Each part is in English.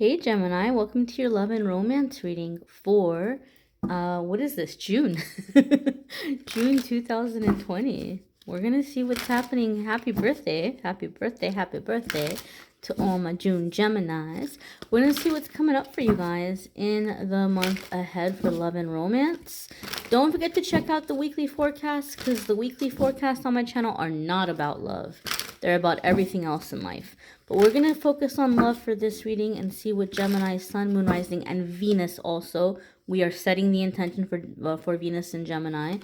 Hey Gemini, welcome to your love and romance reading for what is this? June. June 2020. We're gonna see what's happening. Happy birthday. Happy birthday, happy birthday to all my June Geminis. We're gonna see what's coming up for you guys in the month ahead for love and romance. Don't forget to check out the weekly forecasts, because the weekly forecasts on my channel are not about love. They're about everything else in life. But we're going to focus on love for this reading and see what Gemini, Sun, Moon, Rising, and Venus also. We are setting the intention for Venus and Gemini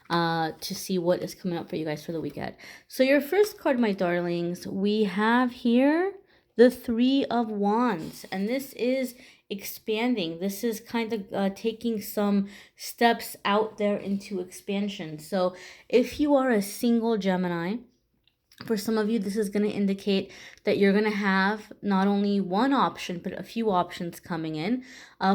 to see what is coming up for you guys for the weekend. So your first card, my darlings, we have here the Three of Wands. And this is expanding. This is kind of taking some steps out there into expansion. So if you are a single Gemini, for some of you, this is going to indicate that you're going to have not only one option, but a few options coming in.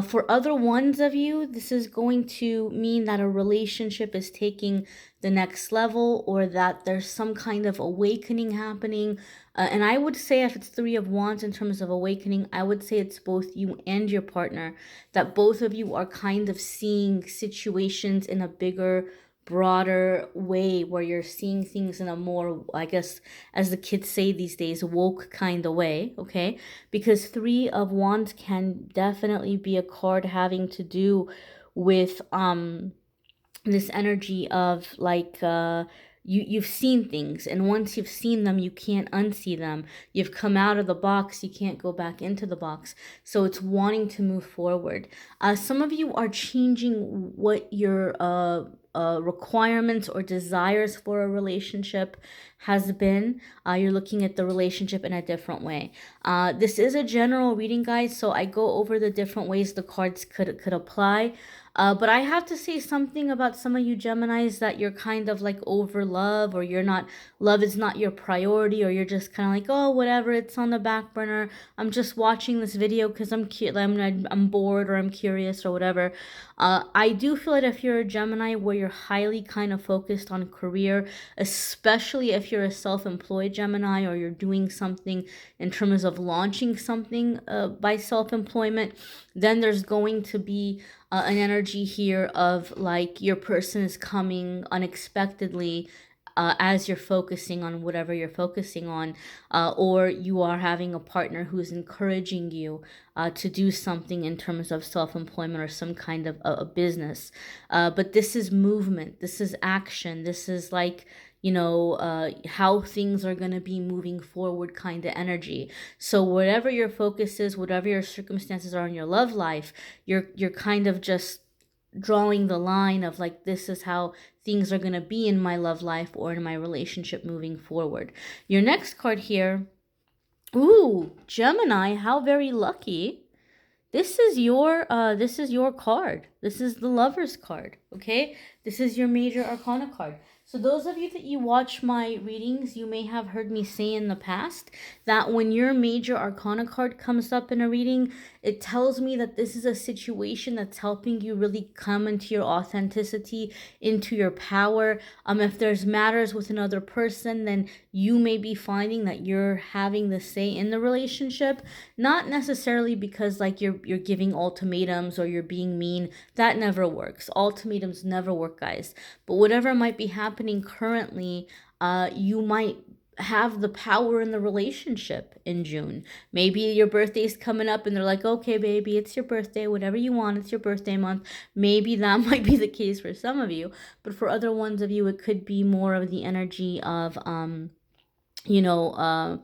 For other ones of you, this is going to mean that a relationship is taking the next level, or that there's some kind of awakening happening. And I would say, if it's Three of Wands in terms of awakening, I would say it's both you and your partner, that both of you are kind of seeing situations in a bigger, broader way, where you're seeing things in a more, I guess, as the kids say these days, woke kind of way, okay? Because Three of Wands can definitely be a card having to do with this energy of like you've seen things, and once you've seen them, you can't unsee them. You've come out of the box, you can't go back into the box. So it's wanting to move forward. Some of you are changing what your requirements or desires for a relationship has been. You're looking at the relationship in a different way. This is a general reading, guys, so I go over the different ways the cards could apply. But I have to say something about some of you Geminis, that you're kind of like over love, or you're not, love is not your priority, or you're just kind of like, oh, whatever, it's on the back burner. I'm just watching this video because I'm bored, or I'm curious, or whatever. I do feel that if you're a Gemini where you're highly kind of focused on career, especially if you're a self-employed Gemini, or you're doing something in terms of launching something by self-employment, then there's going to be an energy here of like your person is coming unexpectedly as you're focusing on whatever you're focusing on, or you are having a partner who's encouraging you to do something in terms of self-employment or some kind of a business. But this is movement, this is action, this is like, you know, how things are going to be moving forward kind of energy. So whatever your focus is, whatever your circumstances are in your love life, you're kind of just drawing the line of like, this is how things are going to be in my love life or in my relationship moving forward. Your next card here, ooh, Gemini, how very lucky. This is your card. This is the Lover's card, okay? This is your major arcana card. So those of you that you watch my readings, you may have heard me say in the past that when your major arcana card comes up in a reading, it tells me that this is a situation that's helping you really come into your authenticity, into your power. If there's matters with another person, then you may be finding that you're having the say in the relationship, not necessarily because like you're giving ultimatums or you're being mean. That never works. Ultimatums never work, guys. But whatever might be happening currently, you might have the power in the relationship in June. Maybe your birthday's coming up and they're like, okay, baby, it's your birthday, whatever you want, it's your birthday month. Maybe that might be the case for some of you, but for other ones of you, it could be more of the energy of, you know,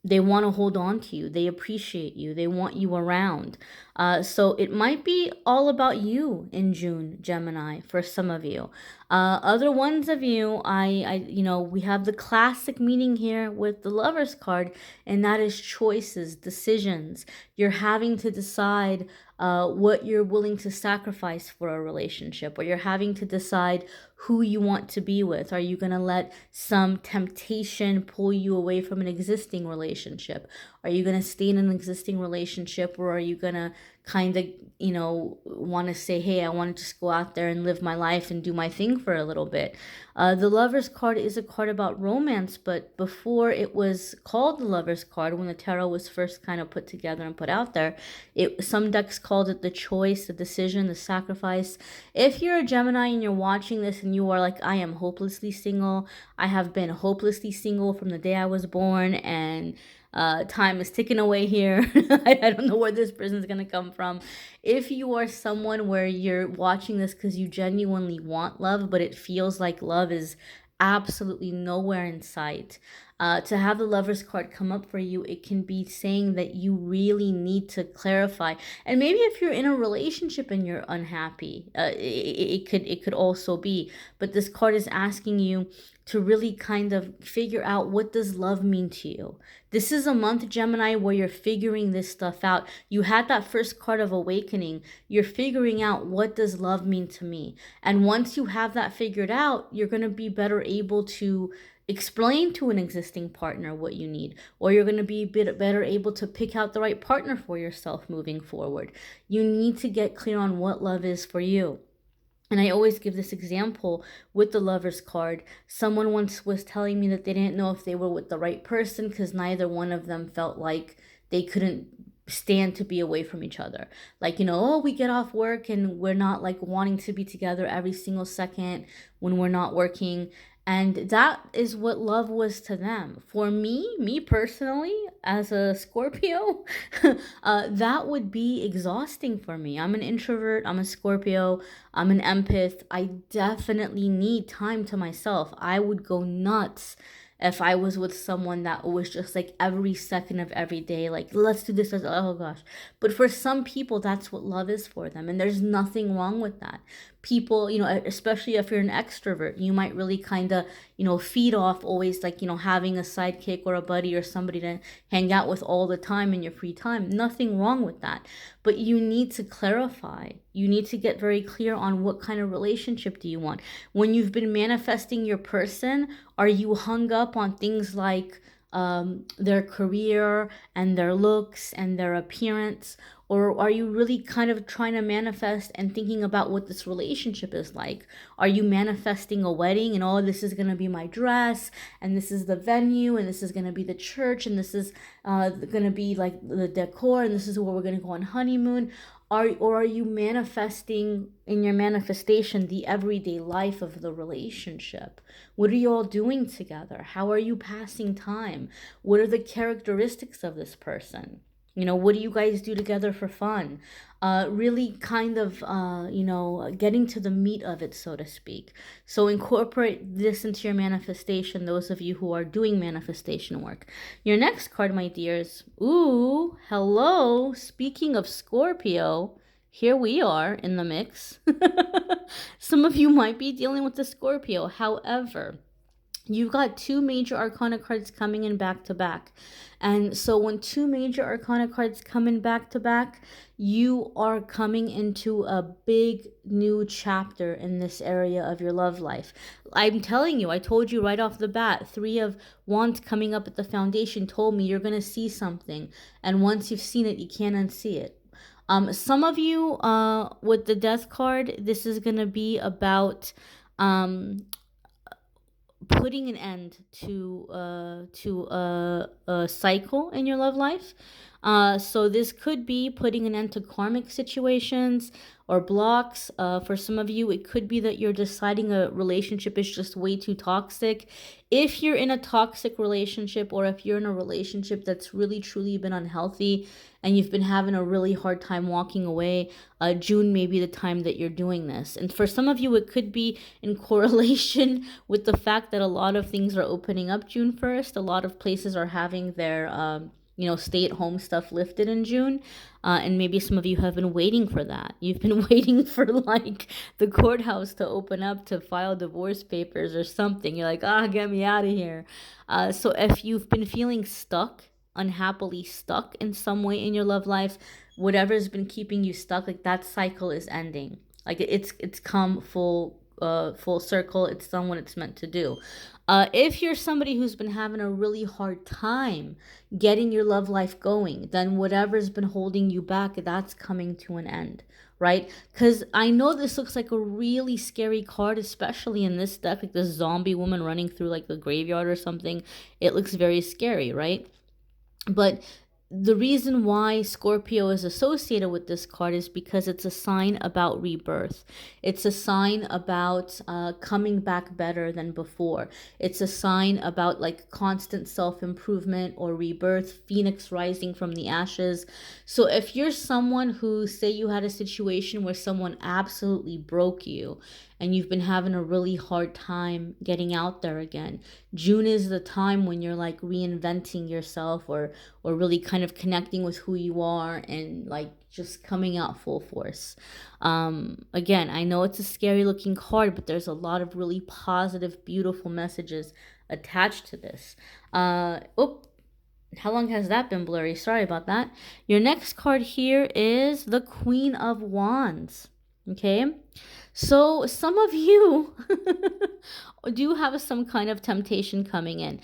they want to hold on to you. They appreciate you. They want you around. So it might be all about you in June, Gemini, for some of you. Other ones of you, you know, we have the classic meaning here with the Lover's card, and that is choices, decisions. You're having to decide what you're willing to sacrifice for a relationship, or you're having to decide who you want to be with. Are you going to let some temptation pull you away from an existing relationship? Are you going to stay in an existing relationship, or are you going to kind of, want to say, hey, I want to just go out there and live my life and do my thing for a little bit? The Lover's card is a card about romance, but before it was called the Lover's card, when the tarot was first kind of put together and put out there, some decks called it the choice, the decision, the sacrifice. If you're a Gemini and you're watching this and you are like, I am hopelessly single, I have been hopelessly single from the day I was born, and time is ticking away here. I don't know where this person's gonna come from. If you are someone where you're watching this because you genuinely want love, but it feels like love is absolutely nowhere in sight, to have the Lover's card come up for you, it can be saying that you really need to clarify. And maybe if you're in a relationship and you're unhappy, it could also be. But this card is asking you to really kind of figure out, what does love mean to you? This is a month, Gemini, where you're figuring this stuff out. You had that first card of awakening. You're figuring out, what does love mean to me? And once you have that figured out, you're going to be better able to explain to an existing partner what you need, or you're going to be a bit better able to pick out the right partner for yourself moving forward. You need to get clear on what love is for you. And I always give this example with the Lover's card. Someone once was telling me that they didn't know if they were with the right person because neither one of them felt like they couldn't stand to be away from each other. Like, oh, we get off work and we're not like wanting to be together every single second when we're not working. And that is what love was to them. For me personally, as a Scorpio, that would be exhausting for me. I'm an introvert, I'm a Scorpio, I'm an empath. I definitely need time to myself. I would go nuts if I was with someone that was just like every second of every day, like, let's do this, oh gosh. But for some people, that's what love is for them. And there's nothing wrong with that. People, especially if you're an extrovert, you might really kind of, feed off always like, having a sidekick or a buddy or somebody to hang out with all the time in your free time. Nothing wrong with that. But you need to clarify. You need to get very clear on what kind of relationship do you want. When you've been manifesting your person, are you hung up on things like their career and their looks and their appearance? Or are you really kind of trying to manifest and thinking about what this relationship is like? Are you manifesting a wedding and, oh, this is going to be my dress, and this is the venue, and this is going to be the church, and this is going to be like the decor, and this is where we're going to go on honeymoon? Or are you manifesting in your manifestation the everyday life of the relationship? What are you all doing together? How are you passing time? What are the characteristics of this person? What do you guys do together for fun? Really kind of, getting to the meat of it, so to speak. So incorporate this into your manifestation, those of you who are doing manifestation work. Your next card, my dears. Ooh, hello. Speaking of Scorpio, here we are in the mix. Some of you might be dealing with the Scorpio. However, you've got two major arcana cards coming in back to back. And so when two major arcana cards come in back to back, you are coming into a big new chapter in this area of your love life. I'm telling you, I told you right off the bat, 3 of Wands coming up at the foundation told me you're going to see something. And once you've seen it, you can't unsee it. Some of you with the Death card, this is going to be about putting an end to a cycle in your love life. So this could be putting an end to karmic situations or blocks. For some of you, it could be that you're deciding a relationship is just way too toxic. If you're in a toxic relationship, or if you're in a relationship that's really truly been unhealthy and you've been having a really hard time walking away, June may be the time that you're doing this. And for some of you, it could be in correlation with the fact that a lot of things are opening up June 1st. A lot of places are having their stay-at-home stuff lifted in June. And maybe some of you have been waiting for that. You've been waiting for like the courthouse to open up to file divorce papers or something. You're like, get me out of here. So if you've been feeling stuck, unhappily stuck in some way in your love life, whatever's been keeping you stuck, like that cycle is ending. Like it's come full full circle. It's done what it's meant to do. If you're somebody who's been having a really hard time getting your love life going, then whatever's been holding you back, that's coming to an end, right? Because I know this looks like a really scary card, especially in this deck, like this zombie woman running through like the graveyard or something. It looks very scary, right? But the reason why Scorpio is associated with this card is because it's a sign about rebirth. It's a sign about coming back better than before. It's a sign about like constant self-improvement or rebirth, phoenix rising from the ashes. So if you're someone who, say you had a situation where someone absolutely broke you and you've been having a really hard time getting out there again, June is the time when you're like reinventing yourself or really kind of connecting with who you are and like just coming out full force. Again, I know it's a scary looking card, but there's a lot of really positive, beautiful messages attached to this. How long has that been blurry? Sorry about that. Your next card here is the Queen of Wands. Okay, so some of you do have some kind of temptation coming in,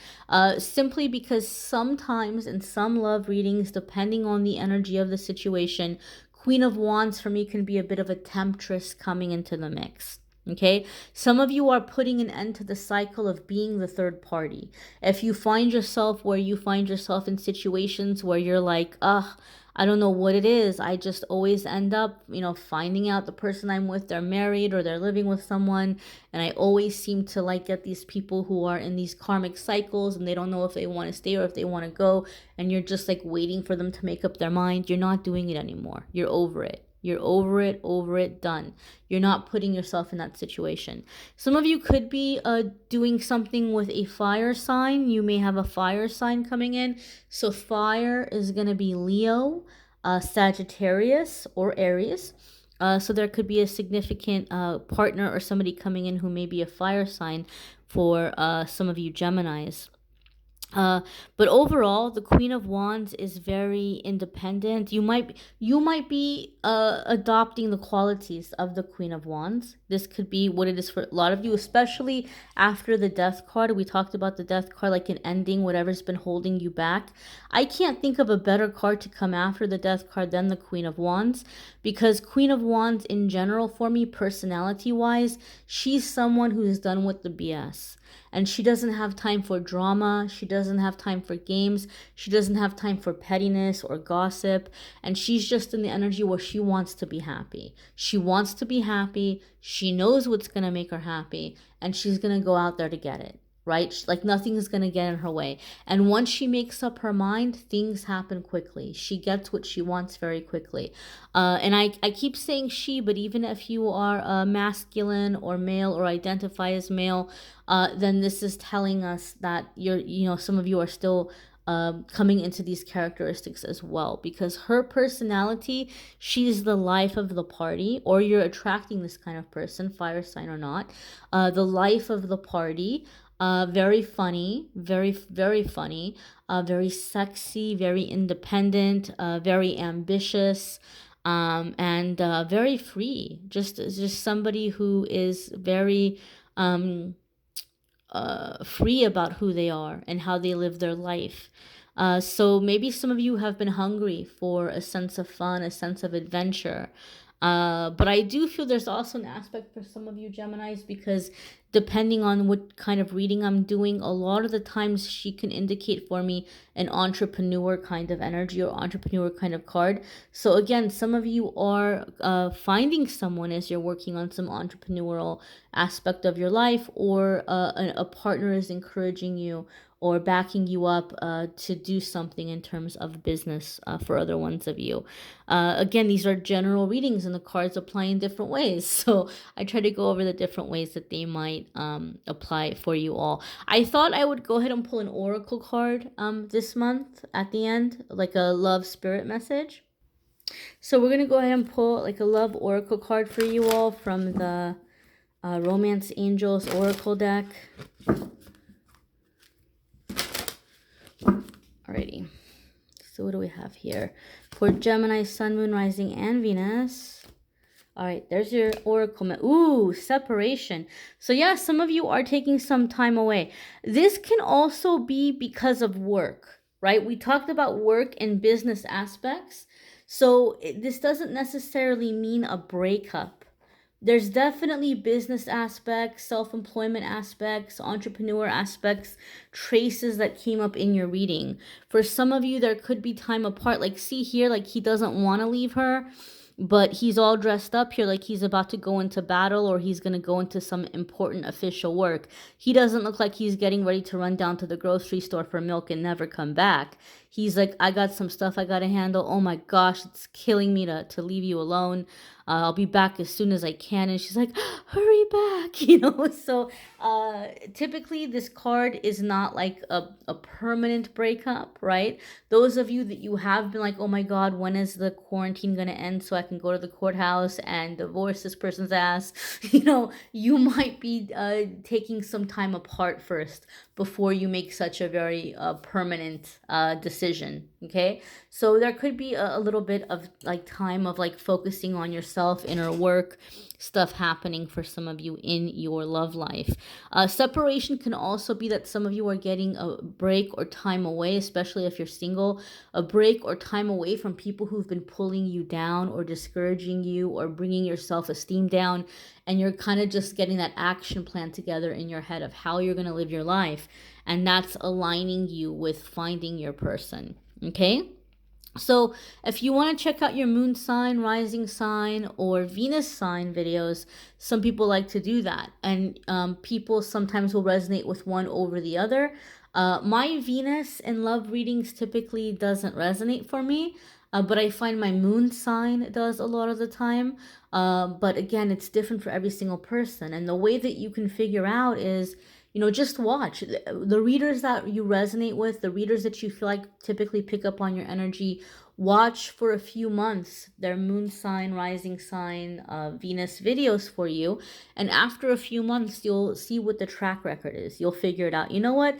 simply because sometimes in some love readings, depending on the energy of the situation, Queen of Wands for me can be a bit of a temptress coming into the mix. Okay, some of you are putting an end to the cycle of being the third party. If you find yourself where you find yourself in situations where you're like, I don't know what it is, I just always end up, finding out the person I'm with, they're married or they're living with someone, and I always seem to like get these people who are in these karmic cycles and they don't know if they want to stay or if they want to go, and you're just like waiting for them to make up their mind. You're not doing it anymore. You're over it. You're over it, done. You're not putting yourself in that situation. Some of you could be doing something with a fire sign. You may have a fire sign coming in. So fire is going to be Leo, Sagittarius, or Aries. So there could be a significant partner or somebody coming in who may be a fire sign for some of you Geminis. But overall, the Queen of Wands is very independent. You might be adopting the qualities of the Queen of Wands. This could be what it is for a lot of you, especially after the Death card. We talked about the Death card, like an ending, whatever's been holding you back. I can't think of a better card to come after the Death card than the Queen of Wands, because Queen of Wands in general, for me, personality-wise, she's someone who's done with the BS. And she doesn't have time for drama. She doesn't have time for games. She doesn't have time for pettiness or gossip. And she's just in the energy where she wants to be happy. She wants to be happy. She knows what's going to make her happy. And she's going to go out there to get it. Right? Like nothing is going to get in her way. And once she makes up her mind, things happen quickly. She gets what she wants very quickly. And I keep saying she, but even if you are masculine or male or identify as male, then this is telling us that some of you are still coming into these characteristics as well, because her personality, she's the life of the party, or you're attracting this kind of person, fire sign or not, the life of the party. Very funny, very, very funny, very sexy, very independent, very ambitious, and very free. Just somebody who is very free about who they are and how they live their life. So maybe some of you have been hungry for a sense of fun, a sense of adventure. But I do feel there's also an aspect for some of you Geminis, because depending on what kind of reading I'm doing, a lot of the times she can indicate for me an entrepreneur kind of energy or entrepreneur kind of card. So again, some of you are finding someone as you're working on some entrepreneurial aspect of your life, or a partner is encouraging you or backing you up to do something in terms of business for other ones of you. Again, these are general readings and the cards apply in different ways. So I try to go over the different ways that they might apply for you all. I thought I would go ahead and pull an oracle card this month at the end, like a love spirit message. So we're going to go ahead and pull like a love oracle card for you all from the Romance Angels Oracle deck. Alrighty, so what do we have here? For Gemini, Sun, Moon, Rising, and Venus. All right, there's your oracle. Ooh, separation. So yeah, some of you are taking some time away. This can also be because of work, right? We talked about work and business aspects. So this doesn't necessarily mean a breakup. There's definitely business aspects, self-employment aspects, entrepreneur aspects, traces that came up in your reading. For some of you, there could be time apart. Like, see here, like he doesn't want to leave her, but he's all dressed up here like he's about to go into battle or he's going to go into some important official work. He doesn't look like he's getting ready to run down to the grocery store for milk and never come back. He's like, I got some stuff I got to handle. Oh my gosh, it's killing me to leave you alone. I'll be back as soon as I can. And she's like, hurry back, you know? So typically this card is not like a permanent breakup, right? Those of you that you have been like, oh my God, when is the quarantine going to end so I can go to the courthouse and divorce this person's ass? You know, you might be taking some time apart first before you make such a very permanent decision, okay? So there could be a little bit of like time of like focusing on yourself, inner work, stuff happening for some of you in your love life. Separation can also be that some of you are getting a break or time away, especially if you're single, a break or time away from people who've been pulling you down or discouraging you or bringing your self-esteem down. And you're kind of just getting that action plan together in your head of how you're going to live your life. And that's aligning you with finding your person. Okay? So if you want to check out your moon sign, rising sign, or Venus sign videos, some people like to do that. And people sometimes will resonate with one over the other. My Venus in love readings typically doesn't resonate for me. But I find my moon sign does a lot of the time. But again, it's different for every single person. And the way that you can figure out is, you know, just watch the readers that you resonate with, the readers that you feel like typically pick up on your energy. Watch for a few months their moon sign, rising sign, Venus videos for you. And after a few months, you'll see what the track record is. You'll figure it out. You know what?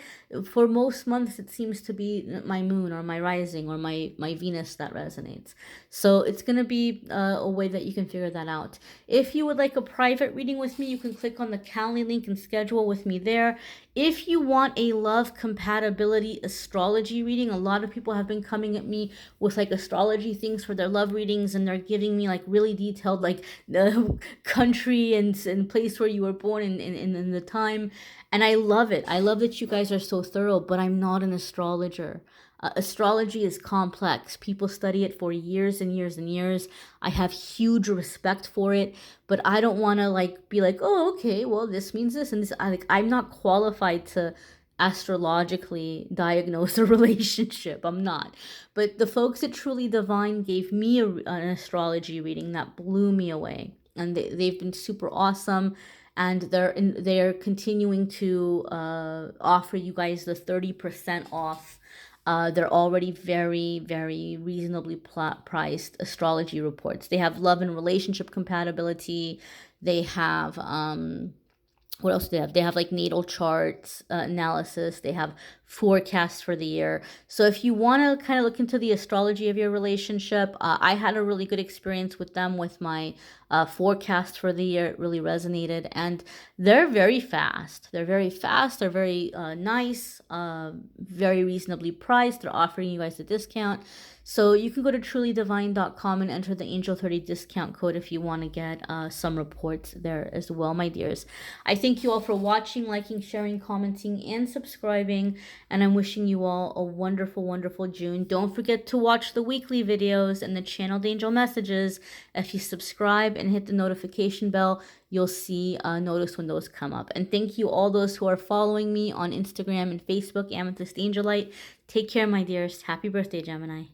For most months, it seems to be my moon or my rising or my Venus that resonates. So it's going to be a way that you can figure that out. If you would like a private reading with me, you can click on the Calendly link and schedule with me there. If you want a love compatibility astrology reading, a lot of people have been coming at me with like astrology things for their love readings, and they're giving me like really detailed like the country and place where you were born in the time. And I love it. I love that you guys are so thorough, but I'm not an astrologer. Astrology is complex. People study it for years and years and years. I have huge respect for it, but I don't want to like be like, oh, okay, well, this means this and this. I'm not qualified to astrologically diagnose a relationship. I'm not. But the folks at Truly Divine gave me an astrology reading that blew me away, and they've been super awesome. And they're continuing to offer you guys the 30% off. They're already very, very reasonably priced astrology reports. They have love and relationship compatibility. They have, what else do they have? They have like natal charts analysis. They have forecasts for the year. So if you want to kind of look into the astrology of your relationship, I had a really good experience with them with my forecast for the year. It really resonated, and they're very fast. They're very fast. They're very nice, very reasonably priced. They're offering you guys a discount. So you can go to trulydivine.com and enter the Angel30 discount code if you want to get some reports there as well, my dears. I thank you all for watching, liking, sharing, commenting, and subscribing. And I'm wishing you all a wonderful, wonderful June. Don't forget to watch the weekly videos and the channeled angel messages. If you subscribe and hit the notification bell, you'll see notice when those come up. And thank you all those who are following me on Instagram and Facebook, Amethyst Angellight. Take care, my dears. Happy birthday, Gemini.